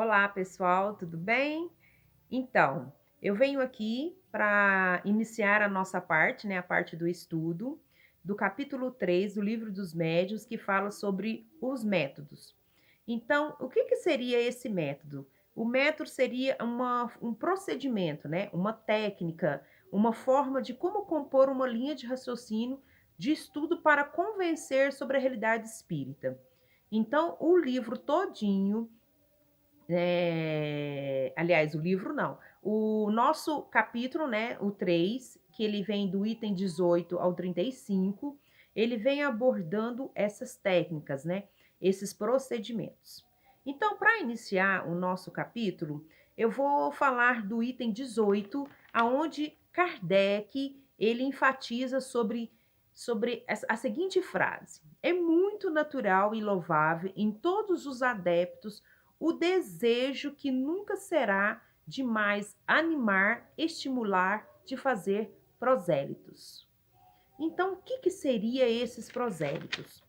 Olá, pessoal, tudo bem? Então, eu venho aqui para iniciar a nossa parte, né, a parte do estudo do capítulo 3 do Livro dos Médiuns, que fala sobre os métodos. Então, o que seria esse método? O método seria um procedimento, né, uma técnica, uma forma de como compor uma linha de raciocínio de estudo para convencer sobre a realidade espírita. Então, o livro todinho aliás, o livro não. O nosso capítulo, né, o 3, que ele vem do item 18 ao 35, ele vem abordando essas técnicas, né, esses procedimentos. Então, para iniciar o nosso capítulo, eu vou falar do item 18, aonde Kardec ele enfatiza sobre a seguinte frase: é muito natural e louvável em todos os adeptos o desejo que nunca será de mais animar, estimular, de fazer prosélitos. Então, o que seria esses prosélitos?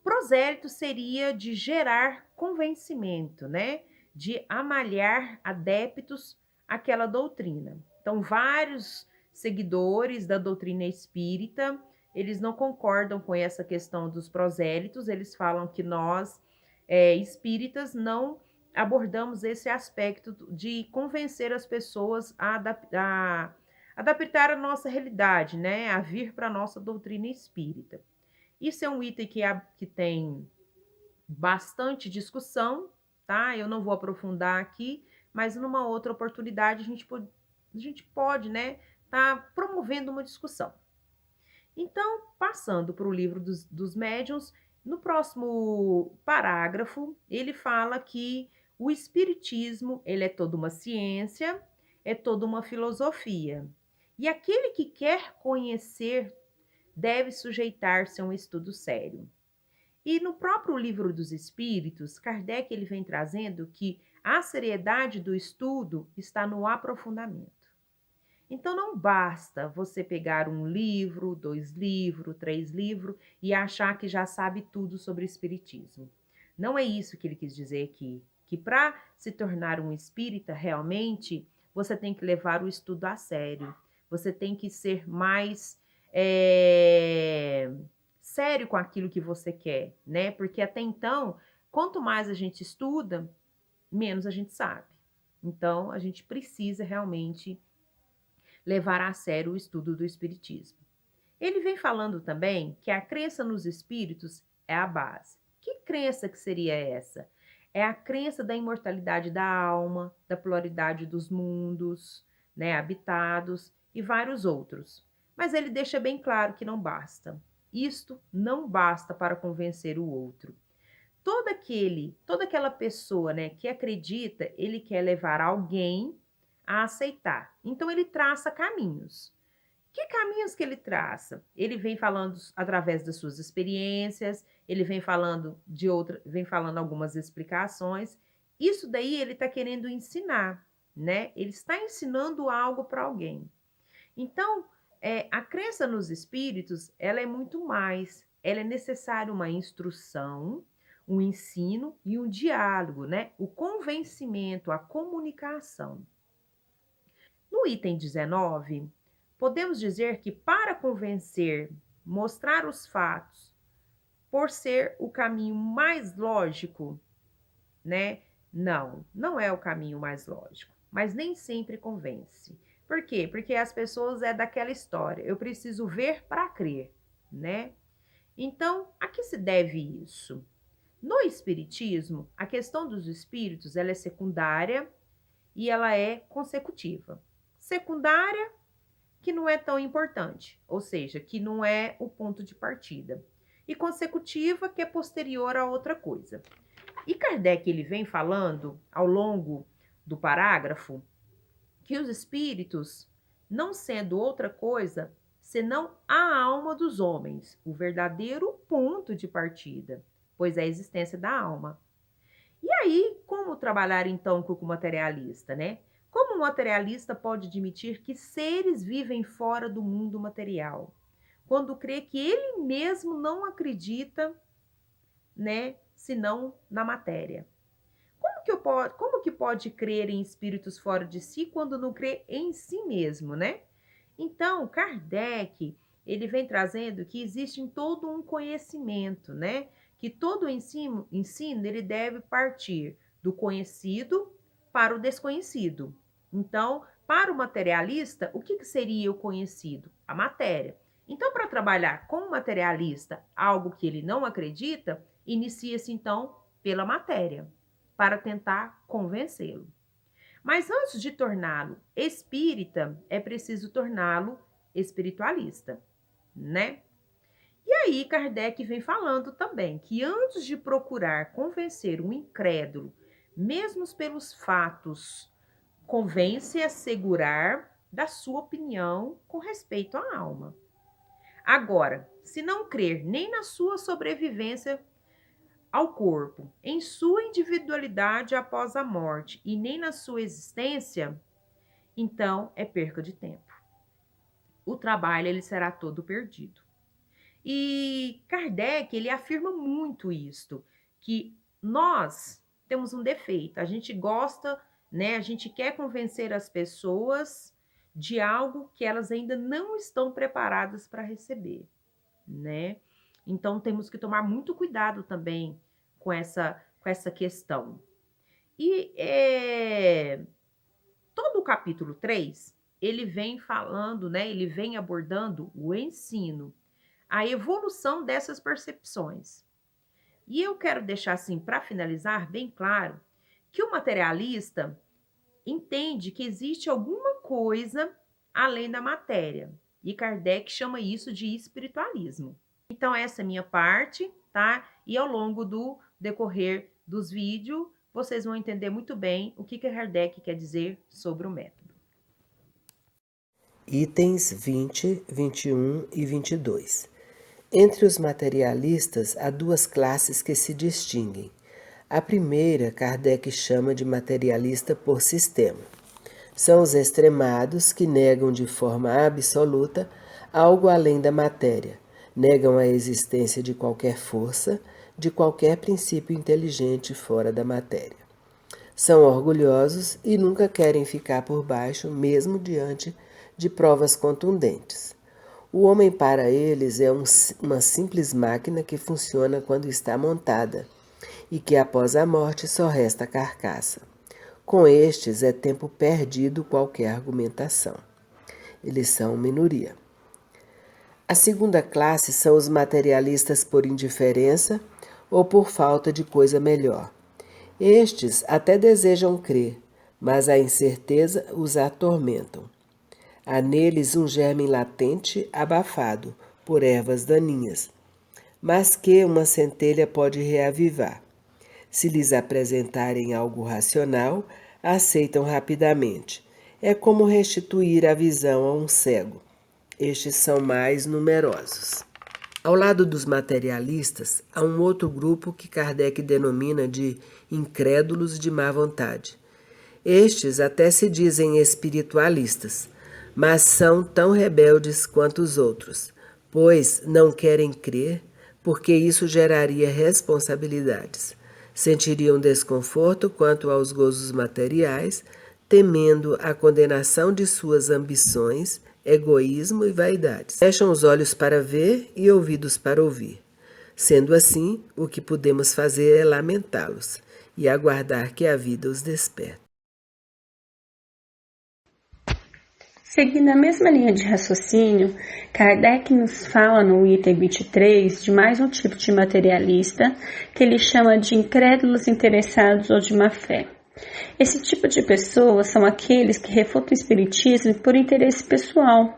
Prosélito seria de gerar convencimento, né? De amalhar adeptos àquela doutrina. Então, vários seguidores da doutrina espírita, eles não concordam com essa questão dos prosélitos, eles falam que nós, espíritas, não abordamos esse aspecto de convencer as pessoas a adaptar a nossa realidade, né? A vir para a nossa doutrina espírita. Isso é um item que tem bastante discussão, tá? Eu não vou aprofundar aqui, mas numa outra oportunidade a gente pode, né, tá promovendo uma discussão. Então, passando para o livro dos médiuns, no próximo parágrafo, ele fala que o espiritismo, ele é toda uma ciência, é toda uma filosofia. E aquele que quer conhecer deve sujeitar-se a um estudo sério. E no próprio Livro dos Espíritos, Kardec ele vem trazendo que a seriedade do estudo está no aprofundamento. Então não basta você pegar um livro, dois livros, três livros e achar que já sabe tudo sobre espiritismo. Não é isso que ele quis dizer aqui, que para se tornar um espírita realmente, você tem que levar o estudo a sério. Você tem que ser mais sério com aquilo que você quer, né? Porque até então, quanto mais a gente estuda, menos a gente sabe. Então, a gente precisa realmente levar a sério o estudo do espiritismo. Ele vem falando também que a crença nos espíritos é a base. Que crença que seria essa? É a crença da imortalidade da alma, da pluralidade dos mundos, né, habitados e vários outros. Mas ele deixa bem claro que não basta. Isto não basta para convencer o outro. Toda aquela pessoa, né, que acredita, ele quer levar alguém a aceitar. Então ele traça caminhos. Que caminhos que ele traça? Ele vem falando através das suas experiências, ele vem falando vem falando algumas explicações. Isso daí ele está querendo ensinar, né? Ele está ensinando algo para alguém. Então, a crença nos espíritos, ela é muito mais. Ela é necessária uma instrução, um ensino e um diálogo, né? O convencimento, a comunicação. No item 19, podemos dizer que para convencer, mostrar os fatos, por ser o caminho mais lógico, né? Não, não é o caminho mais lógico, mas nem sempre convence. Por quê? Porque as pessoas é daquela história, eu preciso ver para crer, né? Então, a que se deve isso? No espiritismo, a questão dos espíritos, ela é secundária e ela é consecutiva. Secundária que não é tão importante, ou seja, que não é o ponto de partida. E consecutiva, que é posterior a outra coisa. E Kardec ele vem falando ao longo do parágrafo que os espíritos, não sendo outra coisa senão a alma dos homens, o verdadeiro ponto de partida, pois é a existência da alma. E aí, como trabalhar então com o materialista, né? Como o materialista pode admitir que seres vivem fora do mundo material, quando crê que ele mesmo não acredita, né, senão na matéria? como que pode crer em espíritos fora de si quando não crê em si mesmo, né? Então, Kardec, ele vem trazendo que existe todo um conhecimento, né? Que todo ensino ele deve partir do conhecido para o desconhecido. Então, para o materialista, o que seria o conhecido? A matéria. Então, para trabalhar com o materialista, algo que ele não acredita, inicia-se então pela matéria, para tentar convencê-lo. Mas antes de torná-lo espírita, é preciso torná-lo espiritualista, né? E aí Kardec vem falando também que antes de procurar convencer um incrédulo, mesmo pelos fatos, convence a assegurar da sua opinião com respeito à alma. Agora, se não crer nem na sua sobrevivência ao corpo, em sua individualidade após a morte e nem na sua existência, então é perca de tempo. O trabalho ele será todo perdido. E Kardec, ele afirma muito isto, que nós temos um defeito, a gente gosta, né, a gente quer convencer as pessoas de algo que elas ainda não estão preparadas para receber, né? Então temos que tomar muito cuidado também com essa questão. E todo o capítulo 3, ele vem falando, né, ele vem abordando o ensino, a evolução dessas percepções. E eu quero deixar assim, para finalizar, bem claro, que o materialista entende que existe alguma coisa além da matéria. E Kardec chama isso de espiritualismo. Então, essa é a minha parte, tá? E ao longo do decorrer dos vídeos, vocês vão entender muito bem o que Kardec quer dizer sobre o método. Itens 20, 21 e 22. Entre os materialistas, há duas classes que se distinguem. A primeira, Kardec chama de materialista por sistema. São os extremados que negam de forma absoluta algo além da matéria, negam a existência de qualquer força, de qualquer princípio inteligente fora da matéria. São orgulhosos e nunca querem ficar por baixo, mesmo diante de provas contundentes. O homem para eles é uma simples máquina que funciona quando está montada e que após a morte só resta a carcaça. Com estes é tempo perdido qualquer argumentação. Eles são minoria. A segunda classe são os materialistas por indiferença ou por falta de coisa melhor. Estes até desejam crer, mas a incerteza os atormentam. Há neles um germe latente abafado por ervas daninhas, mas que uma centelha pode reavivar. Se lhes apresentarem algo racional, aceitam rapidamente. É como restituir a visão a um cego. Estes são mais numerosos. Ao lado dos materialistas, há um outro grupo que Kardec denomina de incrédulos de má vontade. Estes até se dizem espiritualistas, mas são tão rebeldes quanto os outros, pois não querem crer, porque isso geraria responsabilidades. Sentiriam desconforto quanto aos gozos materiais, temendo a condenação de suas ambições, egoísmo e vaidades. Fecham os olhos para ver e ouvidos para ouvir. Sendo assim, o que podemos fazer é lamentá-los e aguardar que a vida os desperte. Seguindo a mesma linha de raciocínio, Kardec nos fala no item 23 de mais um tipo de materialista, que ele chama de incrédulos interessados ou de má fé. Esse tipo de pessoas são aqueles que refutam o espiritismo por interesse pessoal,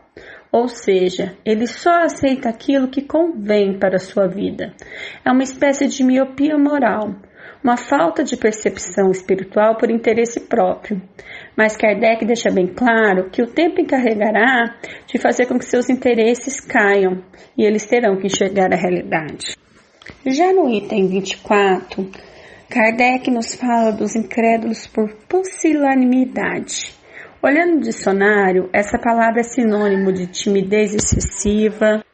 ou seja, ele só aceita aquilo que convém para a sua vida. É uma espécie de miopia moral, uma falta de percepção espiritual por interesse próprio. Mas Kardec deixa bem claro que o tempo encarregará de fazer com que seus interesses caiam e eles terão que enxergar a realidade. Já no item 24, Kardec nos fala dos incrédulos por pusilanimidade. Olhando no dicionário, essa palavra é sinônimo de timidez excessiva,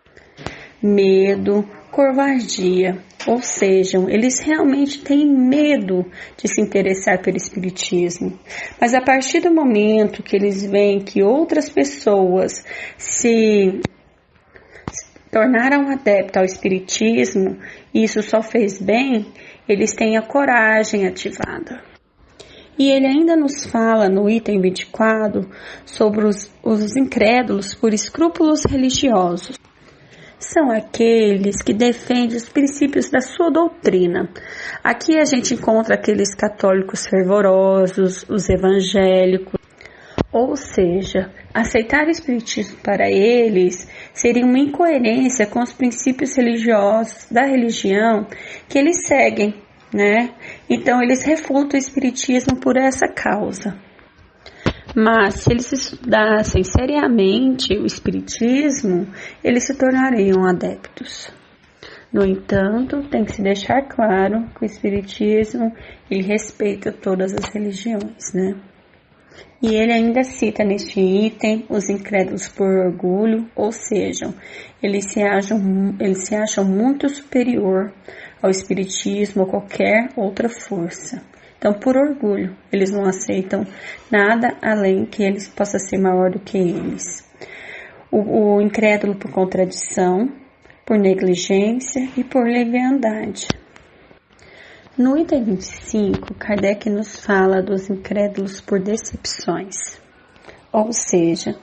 medo, covardia. Ou seja, eles realmente têm medo de se interessar pelo espiritismo. Mas a partir do momento que eles veem que outras pessoas se tornaram adeptos ao espiritismo e isso só fez bem, eles têm a coragem ativada. E ele ainda nos fala no item 24 sobre os incrédulos por escrúpulos religiosos. São aqueles que defendem os princípios da sua doutrina. Aqui a gente encontra aqueles católicos fervorosos, os evangélicos. Ou seja, aceitar o espiritismo para eles seria uma incoerência com os princípios religiosos da religião que eles seguem, né? Então eles refutam o espiritismo por essa causa. Mas se eles estudassem seriamente o espiritismo, eles se tornariam adeptos. No entanto, tem que se deixar claro que o espiritismo ele respeita todas as religiões, né? E ele ainda cita neste item os incrédulos por orgulho, ou seja, eles se acham muito superior ao espiritismo ou qualquer outra força. Então, por orgulho, eles não aceitam nada além que eles possam ser maior do que eles. O incrédulo por contradição, por negligência e por leviandade. No item 25, Kardec nos fala dos incrédulos por decepções. Ou seja,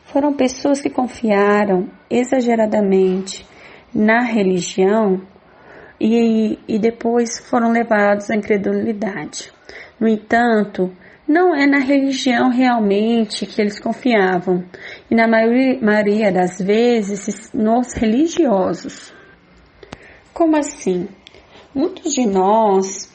foram pessoas que confiaram exageradamente na religião e depois foram levados à incredulidade. No entanto, não é na religião realmente que eles confiavam, e na maioria das vezes nos religiosos. Como assim? Muitos de nós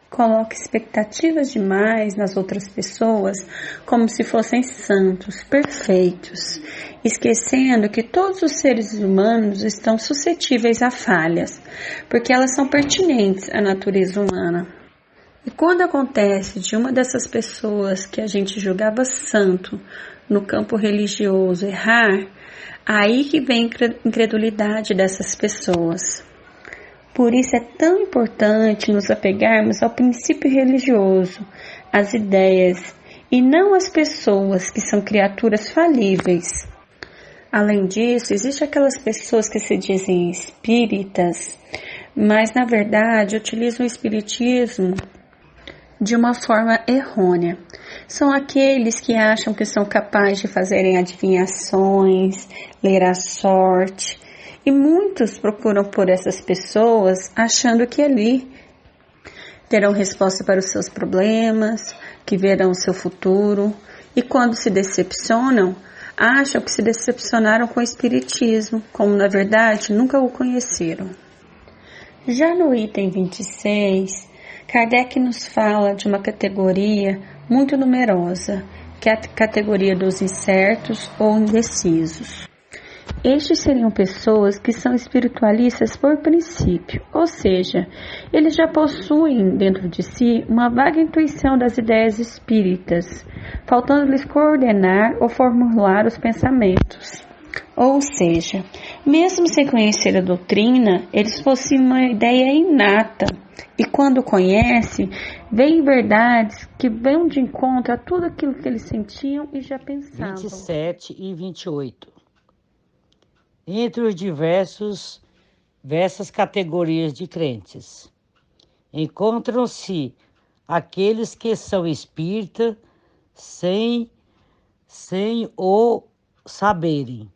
colocam expectativas demais nas outras pessoas como se fossem santos, perfeitos, esquecendo que todos os seres humanos estão suscetíveis a falhas, porque elas são pertinentes à natureza humana. E quando acontece de uma dessas pessoas que a gente julgava santo no campo religioso errar, aí que vem a incredulidade dessas pessoas. Por isso é tão importante nos apegarmos ao princípio religioso, às ideias, e não às pessoas que são criaturas falíveis. Além disso, existem aquelas pessoas que se dizem espíritas, mas na verdade utilizam o espiritismo de uma forma errônea. São aqueles que acham que são capazes de fazerem adivinhações, ler a sorte. E muitos procuram por essas pessoas achando que ali terão resposta para os seus problemas, que verão o seu futuro. E quando se decepcionam, acham que se decepcionaram com o espiritismo, como na verdade nunca o conheceram. Já no item 26, Kardec nos fala de uma categoria muito numerosa, que é a categoria dos incertos ou indecisos. Estes seriam pessoas que são espiritualistas por princípio, ou seja, eles já possuem dentro de si uma vaga intuição das ideias espíritas, faltando-lhes coordenar ou formular os pensamentos. Ou seja, mesmo sem conhecer a doutrina, eles possuem uma ideia inata e quando conhecem, veem verdades que vão de encontro a tudo aquilo que eles sentiam e já pensavam. 27 e 28. Entre os diversas categorias de crentes, encontram-se aqueles que são espíritas sem o saberem,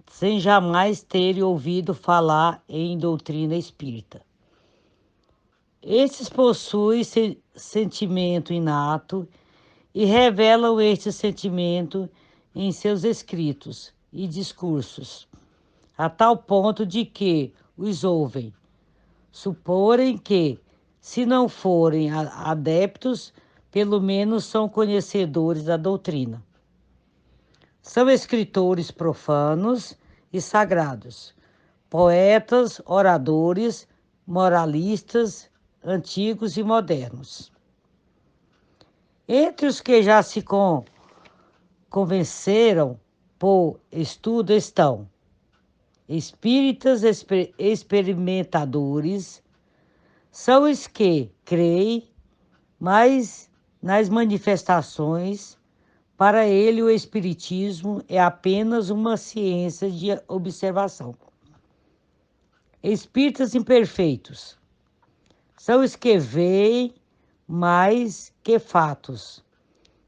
sem jamais terem ouvido falar em doutrina espírita. Estes possuem sentimento inato e revelam este sentimento em seus escritos e discursos, a tal ponto de que os ouvem, suporem que, se não forem adeptos, pelo menos são conhecedores da doutrina. São escritores profanos e sagrados, poetas, oradores, moralistas, antigos e modernos. Entre os que já se convenceram por estudo estão Espíritas experimentadores são os que creem mais nas manifestações. Para ele, o Espiritismo é apenas uma ciência de observação. Espíritas imperfeitos são os que veem mais que fatos,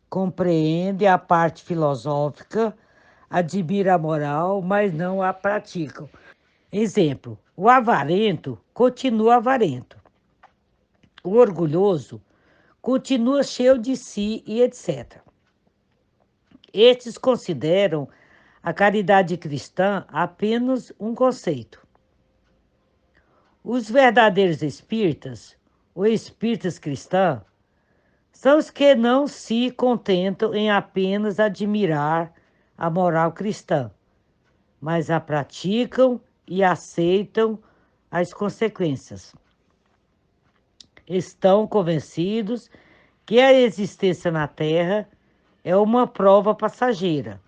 compreendem a parte filosófica, admiram a moral, mas não a praticam. Exemplo, o avarento continua avarento, o orgulhoso continua cheio de si e etc. Estes consideram a caridade cristã apenas um conceito. Os verdadeiros espíritas, ou espíritas cristãos, são os que não se contentam em apenas admirar a moral cristã, mas a praticam e aceitam as consequências. Estão convencidos que a existência na Terra é uma prova passageira.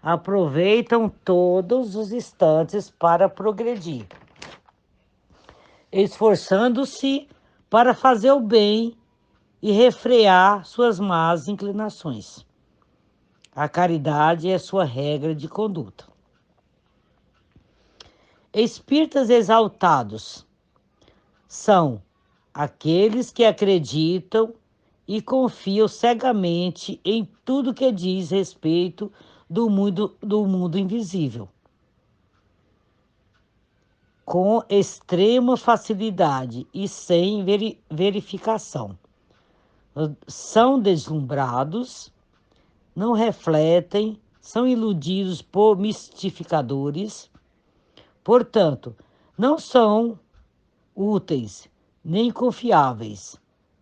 Aproveitam todos os instantes para progredir, esforçando-se para fazer o bem e refrear suas más inclinações. A caridade é sua regra de conduta. Espíritas exaltados são aqueles que acreditam e confiam cegamente em tudo que diz respeito do mundo invisível, com extrema facilidade e sem verificação. São deslumbrados, não refletem, são iludidos por mistificadores, portanto, não são úteis nem confiáveis,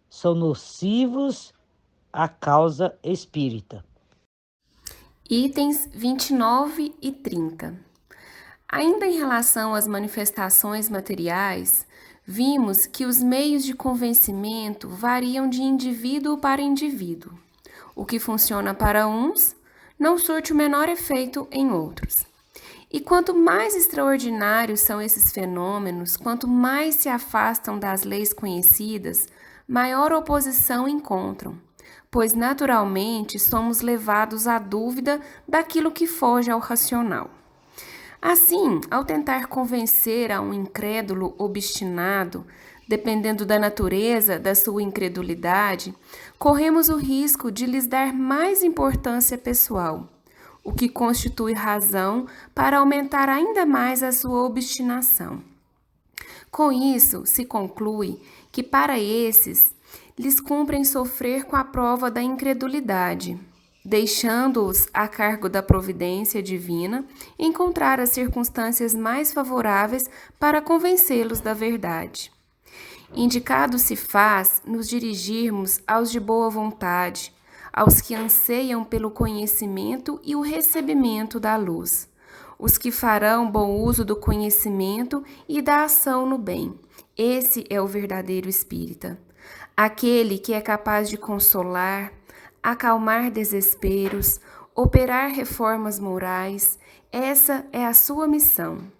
são nocivos à causa espírita. Itens 29 e 30. Ainda em relação às manifestações materiais, vimos que os meios de convencimento variam de indivíduo para indivíduo. O que funciona para uns não surte o menor efeito em outros. E quanto mais extraordinários são esses fenômenos, quanto mais se afastam das leis conhecidas, maior oposição encontram, pois naturalmente somos levados à dúvida daquilo que foge ao racional. Assim, ao tentar convencer a um incrédulo obstinado, dependendo da natureza da sua incredulidade, corremos o risco de lhes dar mais importância pessoal, o que constitui razão para aumentar ainda mais a sua obstinação. Com isso, se conclui que para esses, lhes cumprem sofrer com a prova da incredulidade, deixando-os a cargo da providência divina encontrar as circunstâncias mais favoráveis para convencê-los da verdade. Indicado se faz nos dirigirmos aos de boa vontade, aos que anseiam pelo conhecimento e o recebimento da luz, os que farão bom uso do conhecimento e da ação no bem. Esse é o verdadeiro espírita, aquele que é capaz de consolar, acalmar desesperos, operar reformas morais. Essa é a sua missão.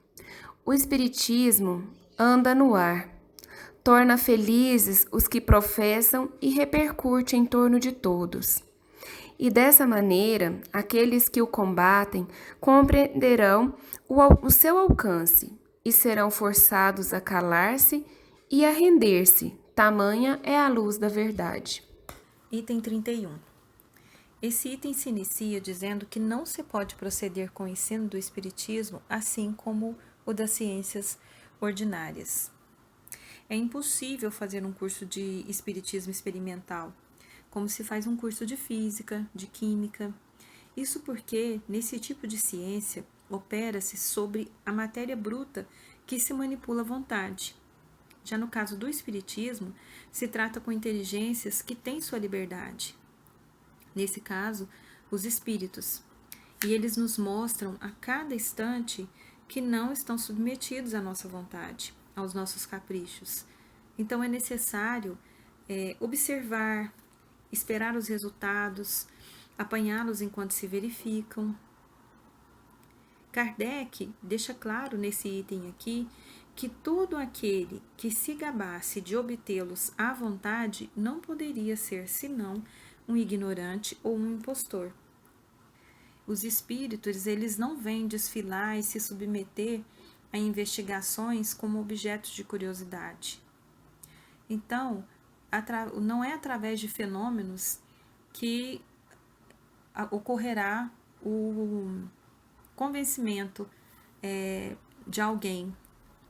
O espiritismo anda no ar, torna felizes os que professam e repercute em torno de todos. E dessa maneira, aqueles que o combatem compreenderão o seu alcance e serão forçados a calar-se e a render-se. Tamanha é a luz da verdade. Item 31. Esse item se inicia dizendo que não se pode proceder com o ensino do Espiritismo assim como o das ciências ordinárias. É impossível fazer um curso de Espiritismo experimental, como se faz um curso de Física, de Química. Isso porque, nesse tipo de ciência, opera-se sobre a matéria bruta que se manipula à vontade. Já no caso do Espiritismo, se trata com inteligências que têm sua liberdade. Nesse caso, os espíritos. E eles nos mostram a cada instante que não estão submetidos à nossa vontade, aos nossos caprichos. Então é necessário observar, esperar os resultados, apanhá-los enquanto se verificam. Kardec deixa claro nesse item aqui que todo aquele que se gabasse de obtê-los à vontade não poderia ser senão um ignorante ou um impostor. Os espíritos, eles não vêm desfilar e se submeter a investigações como objetos de curiosidade. Então, não é através de fenômenos que ocorrerá o convencimento de alguém.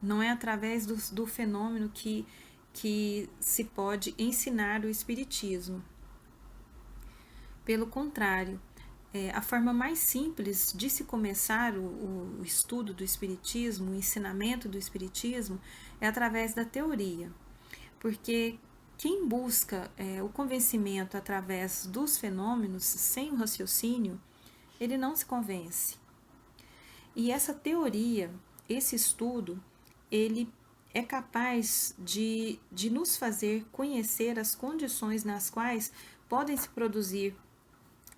Não é através do fenômeno que se pode ensinar o espiritismo. Pelo contrário, a forma mais simples de se começar o estudo do espiritismo, o ensinamento do espiritismo, é através da teoria. Porque quem busca o convencimento através dos fenômenos, sem o raciocínio, ele não se convence. E essa teoria, esse estudo, ele é capaz de nos fazer conhecer as condições nas quais podem se produzir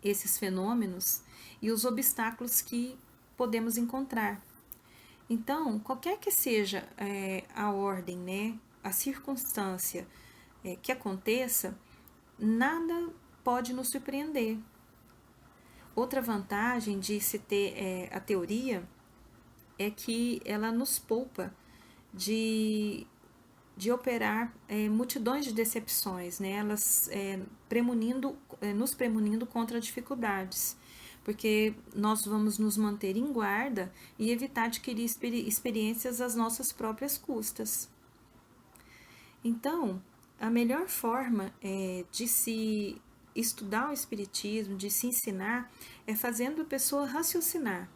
esses fenômenos e os obstáculos que podemos encontrar. Então, qualquer que seja a ordem, né, a circunstância que aconteça, nada pode nos surpreender. Outra vantagem de se ter a teoria é que ela nos poupa de operar multidões de decepções, né? Elas nos premonindo contra dificuldades, porque nós vamos nos manter em guarda e evitar adquirir experiências às nossas próprias custas. Então, a melhor forma de se estudar o espiritismo, de se ensinar, é fazendo a pessoa raciocinar.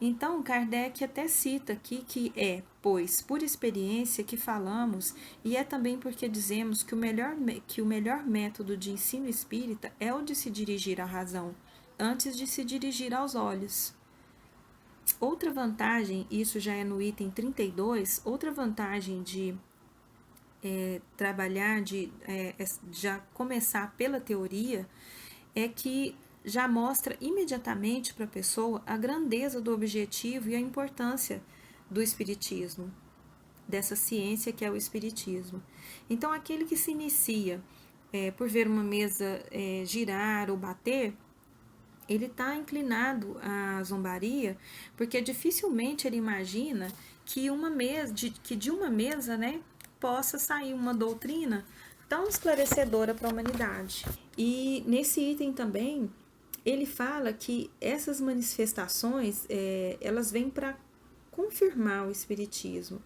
Então, Kardec até cita aqui que pois, por experiência que falamos, e é também porque dizemos que o melhor método de ensino espírita é o de se dirigir à razão, antes de se dirigir aos olhos. Outra vantagem, isso já é no item 32, outra vantagem de trabalhar, de já começar pela teoria, é que já mostra imediatamente para a pessoa a grandeza do objetivo e a importância do espiritismo, dessa ciência que é o espiritismo. Então, aquele que se inicia por ver uma mesa girar ou bater, ele está inclinado à zombaria, porque dificilmente ele imagina que de uma mesa, né, possa sair uma doutrina tão esclarecedora para a humanidade. E nesse item também, ele fala que essas manifestações, elas vêm para confirmar o espiritismo.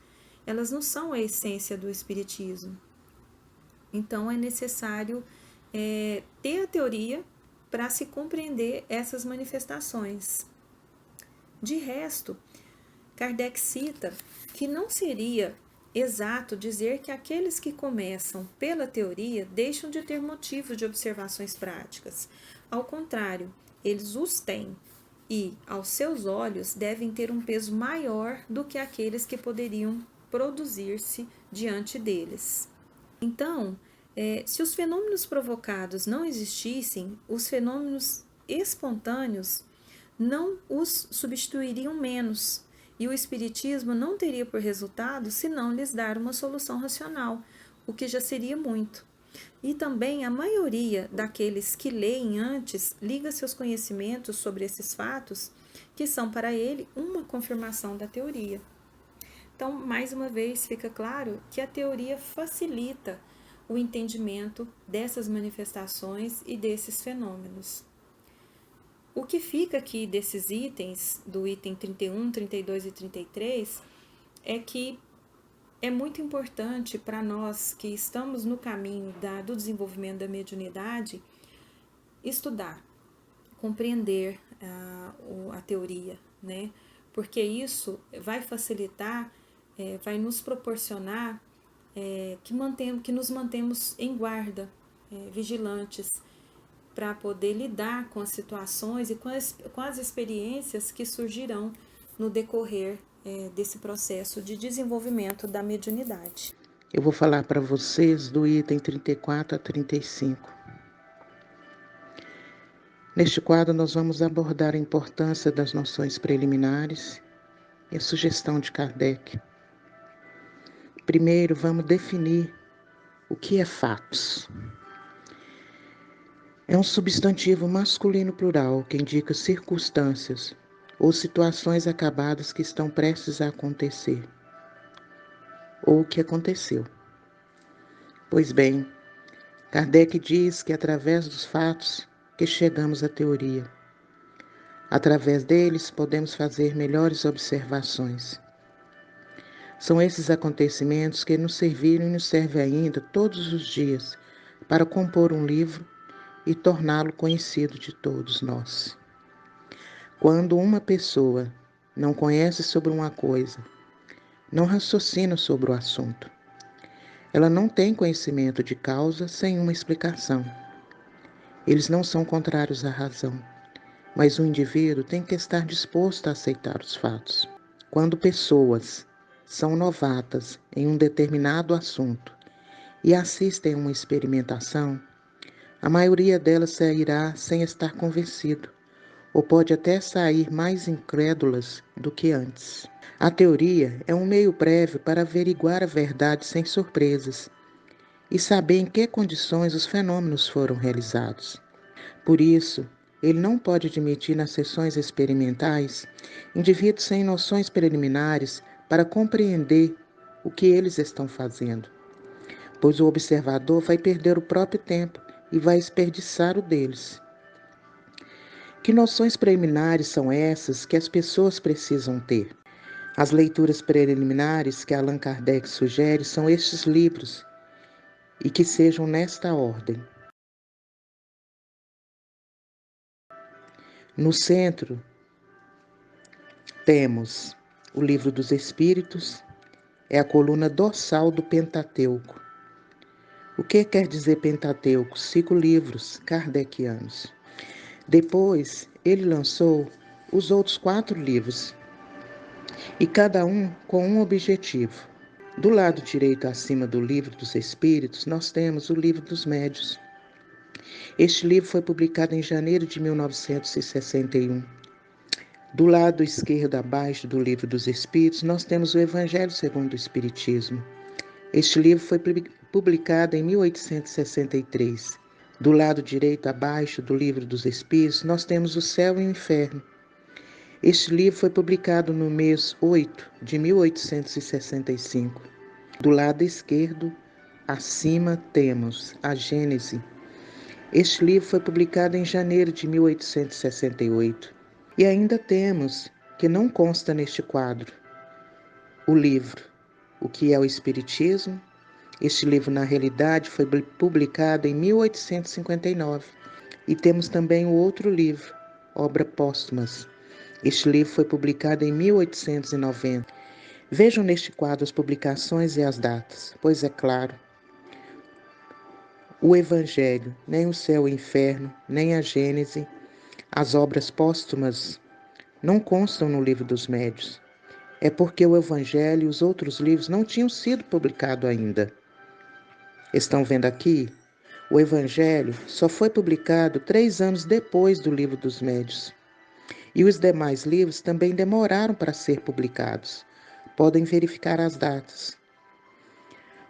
Elas não são a essência do espiritismo. Então, é necessário ter a teoria para se compreender essas manifestações. De resto, Kardec cita que não seria exato dizer que aqueles que começam pela teoria deixam de ter motivos de observações práticas. Ao contrário, eles os têm e, aos seus olhos, devem ter um peso maior do que aqueles que poderiam produzir-se diante deles. Então, se os fenômenos provocados não existissem, os fenômenos espontâneos não os substituiriam menos, e o espiritismo não teria por resultado senão lhes dar uma solução racional, o que já seria muito. E também a maioria daqueles que leem antes liga seus conhecimentos sobre esses fatos, que são para ele uma confirmação da teoria. Então, mais uma vez, fica claro que a teoria facilita o entendimento dessas manifestações e desses fenômenos. O que fica aqui desses itens, do item 31, 32 e 33, é que é muito importante para nós que estamos no caminho do desenvolvimento da mediunidade estudar, compreender a teoria, né? Porque isso vai facilitar, vai nos proporcionar que nos mantemos em guarda, vigilantes, para poder lidar com as situações e com as experiências que surgirão no decorrer desse processo de desenvolvimento da mediunidade. Eu vou falar para vocês do item 34 a 35. Neste quadro, nós vamos abordar a importância das noções preliminares e a sugestão de Kardec. Primeiro, vamos definir o que é fatos. É um substantivo masculino plural que indica circunstâncias ou situações acabadas que estão prestes a acontecer, ou que aconteceu. Pois bem, Kardec diz que é através dos fatos que chegamos à teoria. Através deles podemos fazer melhores observações. São esses acontecimentos que nos serviram e nos servem ainda todos os dias para compor um livro e torná-lo conhecido de todos nós. Quando uma pessoa não conhece sobre uma coisa, não raciocina sobre o assunto, ela não tem conhecimento de causa sem uma explicação. Eles não são contrários à razão, mas o indivíduo tem que estar disposto a aceitar os fatos. Quando pessoas são novatas em um determinado assunto e assistem a uma experimentação, a maioria delas sairá sem estar convencido, ou pode até sair mais incrédulas do que antes. A teoria é um meio prévio para averiguar a verdade sem surpresas e saber em que condições os fenômenos foram realizados. Por isso, ele não pode admitir nas sessões experimentais indivíduos sem noções preliminares para compreender o que eles estão fazendo, pois o observador vai perder o próprio tempo e vai desperdiçar o deles. Que noções preliminares são essas que as pessoas precisam ter? As leituras preliminares que Allan Kardec sugere são estes livros, e que sejam nesta ordem. No centro, temos o Livro dos Espíritos, é a coluna dorsal do Pentateuco. O que quer dizer Pentateuco? 5 livros kardecianos. Depois, ele lançou os outros 4 livros, e cada um com um objetivo. Do lado direito, acima do Livro dos Espíritos, nós temos o Livro dos Médiuns. Este livro foi publicado em janeiro de 1961. Do lado esquerdo, abaixo do Livro dos Espíritos, nós temos o Evangelho segundo o Espiritismo. Este livro foi publicado em 1863. Do lado direito, abaixo do Livro dos Espíritos, nós temos o Céu e o Inferno. Este livro foi publicado no mês 8 de 1865. Do lado esquerdo, acima, temos a Gênese. Este livro foi publicado em janeiro de 1868. E ainda temos, que não consta neste quadro, o livro O que é o Espiritismo. Este livro, na realidade, foi publicado em 1859. E temos também o outro livro, Obra Póstumas. Este livro foi publicado em 1890. Vejam neste quadro as publicações e as datas, pois é claro, o Evangelho, nem o Céu e o Inferno, nem a Gênese, as obras póstumas, não constam no Livro dos Médiuns. É porque o Evangelho e os outros livros não tinham sido publicados ainda. Estão vendo aqui? O Evangelho só foi publicado 3 anos depois do Livro dos Médiuns. E os demais livros também demoraram para ser publicados. Podem verificar as datas.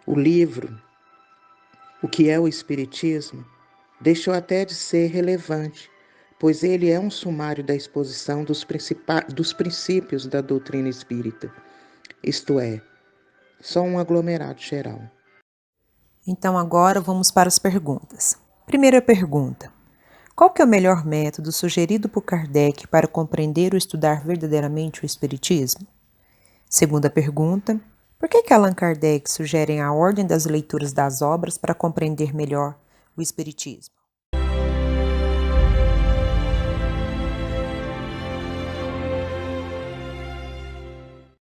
O livro, O que é o Espiritismo, deixou até de ser relevante, pois ele é um sumário da exposição dos princípios da doutrina espírita, isto é, só um aglomerado geral. Então agora vamos para as perguntas. Primeira pergunta: qual que é o melhor método sugerido por Kardec para compreender ou estudar verdadeiramente o Espiritismo? Segunda pergunta: por que Allan Kardec sugere a ordem das leituras das obras para compreender melhor o Espiritismo?